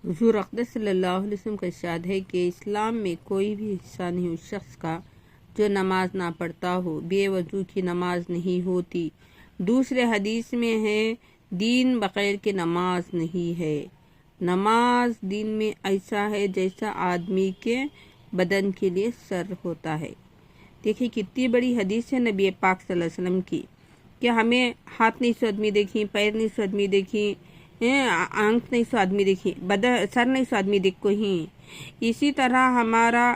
حضور اقدس صلی اللہ علیہ وسلم کا ارشاد ہے کہ اسلام میں کوئی بھی حصہ نہیں اس شخص کا جو نماز نہ پڑھتا ہو، بے وضو کی نماز نہیں ہوتی۔ دوسرے حدیث میں ہے دین بغیر کے نماز نہیں ہے۔ نماز دین میں ایسا ہے جیسا آدمی کے بدن کے لیے سر ہوتا ہے۔ دیکھیں کتنی بڑی حدیث ہے نبی پاک صلی اللہ علیہ وسلم کی کہ ہمیں ہاتھ نہیں سو آدمی دیکھیں، پیر نہیں سو آدمی دیکھیں، آنکھ نہیں سو آدمی دیکھی، سر نہیں سو آدمی دیکھ کوئی۔ اسی طرح ہمارا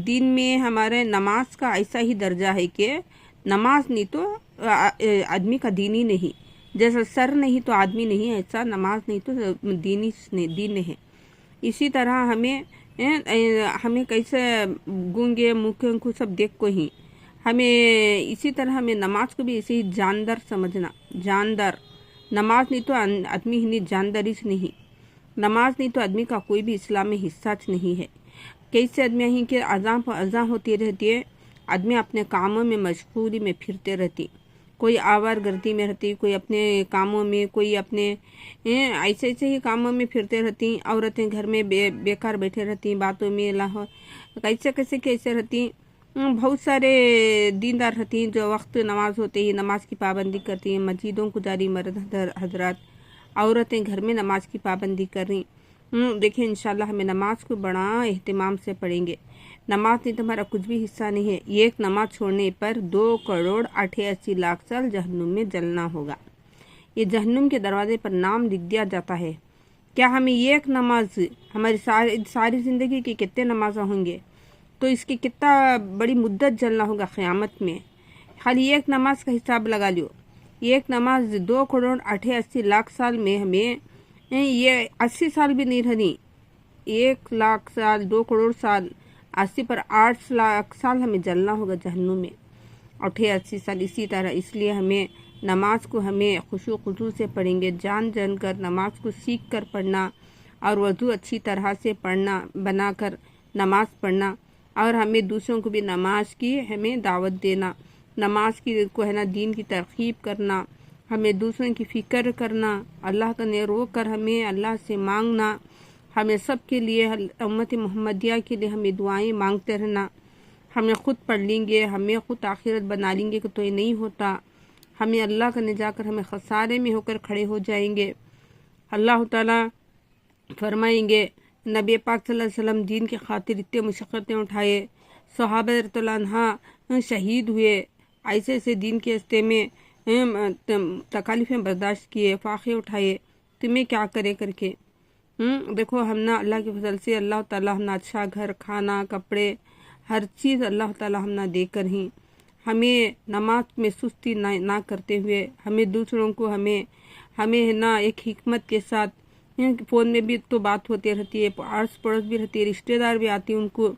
دین میں ہمارے نماز کا ایسا ہی درجہ ہے کہ نماز نہیں تو آدمی کا دین ہی نہیں، جیسا سر نہیں تو آدمی نہیں، ایسا نماز نہیں تو دین ہے۔ اسی طرح ہمیں کیسے گونگے موکے کو سب دیکھ کو ہی ہمیں اسی طرح ہمیں نماز کو بھی ایسے ہی جاندار سمجھنا۔ جاندار نماز نہیں تو آدمی ہی نہیں، جانداری سے نہیں۔ نماز نہیں تو آدمی کا کوئی بھی اسلام میں حصہ نہیں ہے۔ کیسے آدمی ہیں کہ اذان ہوتی رہتی ہے، آدمی اپنے کاموں میں مشغولی میں پھرتے رہتی، کوئی آوار گردی میں رہتی، کوئی اپنے کاموں میں، کوئی اپنے ایسے ہی کاموں میں پھرتے رہتی، عورتیں گھر میں بیکار بیٹھے رہتی، باتوں میں کیسے رہتی۔ بہت سارے دیندار رہتی ہیں جو وقت نماز ہوتے ہی نماز کی پابندی کرتی ہیں، مسجدوں کو جاری مرد حضرات، عورتیں گھر میں نماز کی پابندی کر رہی۔ دیکھیں انشاءاللہ ہمیں نماز کو بڑا اہتمام سے پڑھیں گے۔ نماز نہیں تو ہمارا کچھ بھی حصہ نہیں ہے۔ ایک نماز چھوڑنے پر 2,88,00,000 سال جہنم میں جلنا ہوگا۔ یہ جہنم کے دروازے پر نام لکھ دیا جاتا ہے۔ کیا ہمیں ایک نماز ہماری ساری زندگی کی کتنے نمازیں ہوں گے تو اس کی کتنا بڑی مدت جلنا ہوگا قیامت میں۔ خالی ایک نماز کا حساب لگا لیو، ایک نماز 2,88,00,000 سال میں ہمیں یہ 80 سال بھی نہیں رہنی، 1,00,000 سال، 2 کروڑ سال، 80 پر 8 لاکھ سال ہمیں جلنا ہوگا جہنم میں، 88 سال۔ اسی طرح اس لیے ہمیں نماز کو ہمیں خشوع خضوع سے پڑھیں گے، جان کر نماز کو سیکھ کر پڑھنا، اور وضو اچھی طرح سے پڑھنا، بنا کر نماز پڑھنا، اور ہمیں دوسروں کو بھی نماز کی ہمیں دعوت دینا، نماز کی کو ہے نا دین کی ترغیب کرنا، ہمیں دوسروں کی فکر کرنا، اللہ کا نے رو کر ہمیں اللہ سے مانگنا، ہمیں سب کے لیے امت محمدیہ کے لیے ہمیں دعائیں مانگتے رہنا۔ ہمیں خود پڑھ لیں گے، ہمیں خود آخرت بنا لیں گے کہ تو یہ نہیں ہوتا، ہمیں اللہ کا نے جا کر ہمیں خسارے میں ہو کر کھڑے ہو جائیں گے۔ اللہ تعالیٰ فرمائیں گے نبی پاک صلی اللہ علیہ وسلم دین کی خاطر اتنے مشقتیں اٹھائے، صحابہ رضی اللہ عنہ شہید ہوئے، ایسے دین کے راستے میں تکالیفیں برداشت کیے، فاقے اٹھائے، تمہیں کیا کرے کر کے۔ دیکھو ہم نا اللہ کے فضل سے اللہ تعالیٰ ہم نا اچھا گھر، کھانا، کپڑے، ہر چیز اللہ تعالیٰ ہم نا دے کر ہی ہمیں نماز میں سستی نہ کرتے ہوئے ہمیں دوسروں کو ہمیں نا ایک حکمت کے ساتھ، فون میں بھی تو بات ہوتی رہتی ہے، آس پڑوس بھی رہتی ہے، رشتہ دار بھی آتی ہیں، ان کو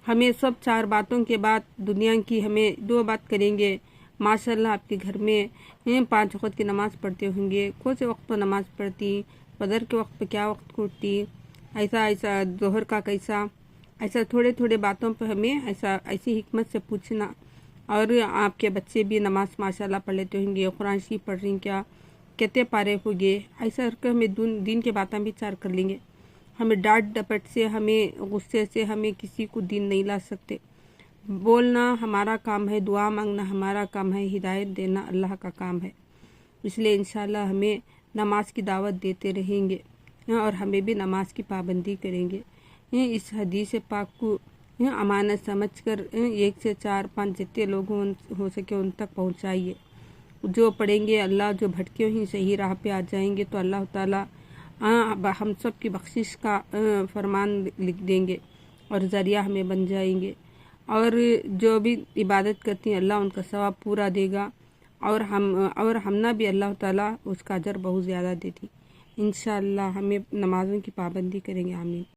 ہمیں سب 4 باتوں کے بعد دنیا کی ہمیں 2 بات کریں گے۔ ماشاءاللہ آپ کے گھر میں 5 وقت کی نماز پڑھتے ہوں گے، کون سے وقت پر نماز پڑھتی، فجر کے وقت پہ کیا وقت کو اٹھتی، ایسا ظہر کا کیسا، ایسا تھوڑے باتوں پہ ہمیں ایسی حکمت سے پوچھنا۔ اور آپ کے بچے بھی نماز ماشاءاللہ پڑھ لیتے ہوں گے، قرآن شریف پڑھ رہی کیا کتنے پارے ہو گئے، ایسا کر ہمیں دین کے باتیں بھی 4 کر لیں گے۔ ہمیں ڈانٹ ڈپٹ سے، ہمیں غصے سے ہمیں کسی کو دین نہیں لا سکتے۔ بولنا ہمارا کام ہے، دعا مانگنا ہمارا کام ہے، ہدایت دینا اللہ کا کام ہے۔ اس لیے انشاءاللہ ہمیں نماز کی دعوت دیتے رہیں گے، اور ہمیں بھی نماز کی پابندی کریں گے۔ اس حدیث پاک کو امانت سمجھ کر 1 سے 4 5 جتنے لوگ ہو سکے ان تک پہنچائیے۔ جو پڑھیں گے اللہ، جو بھٹکے ہوئے صحیح راہ پہ آ جائیں گے تو اللہ تعالیٰ ہم سب کی بخشش کا فرمان لکھ دیں گے اور ذریعہ ہمیں بن جائیں گے، اور جو بھی عبادت کرتی ہیں اللہ ان کا ثواب پورا دے گا، اور ہم نہ بھی اللہ تعالیٰ اس کا اجر بہت زیادہ دیتی۔ انشاءاللہ ہمیں نمازوں کی پابندی کریں گے، آمین۔